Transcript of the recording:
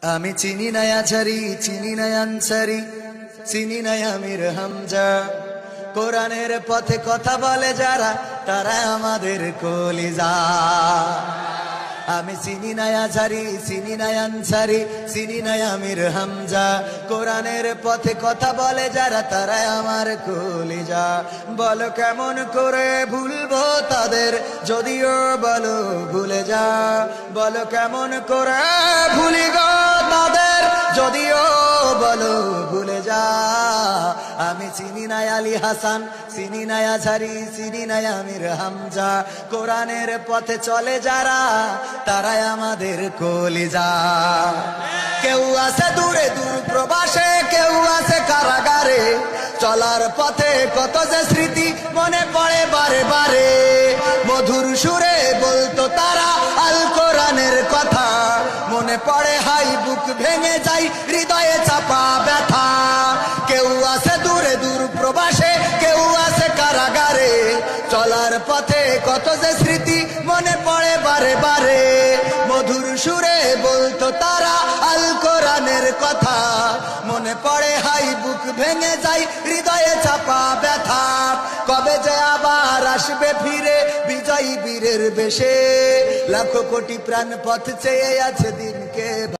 আমি চিনি না আছারি, চিনি না আনসারি, চিনি না আমির হামজা। কোরআনের পথে কথা বলে যারা, তারা আমাদের কলিজা। আমি চিনি না আছারি, চিনি না আনসারি, চিনি না আমির হামজা। কোরআনের পথে কথা বলে যারা, তারা আমার কলিজা। বলো কেমন করে ভুলবো তাদের, যদিও বলো ভুলে যা। বলো কেমন করে ভুলি গো তাদের, যদিও বলো ভুলে যা। আমি চিনি না আলী হাসান, চিনি না আছারি, চিনি না আমির হামজা। কোরআনের পথে চলে যারা, তারাই আমাদের কলিজা। কেউ আছে দূরে দূর প্রবাসে, কেউ আছে কারাগারে। চলার পথে কত যে স্মৃতি মনে পড়ে বারে বারে। মধুর সুরে বলতো তারা আল কোরআনের কথা। মনে পড়ে হাই বুক ভেঙে যায়, হৃদয়ে চাপা ব্যথা। কেউ আছে দূরে দূর প্রবাসে, কেউ আছে কারাগারে। চলার পথে কত যে স্মৃতি মনে পড়ে বারে বারে। মধুর সুরে বলতো তারা আল কোরআনের কথা। মনে পড়ে হাই বুক ভেঙে যায়, হৃদয়ে চাপা ব্যথা। কবে যে আবার আসবে ফিরে বিজয়ী বীরের বেশে। লাখো কোটি প্রাণ পথ চেয়ে আছে দিনকে।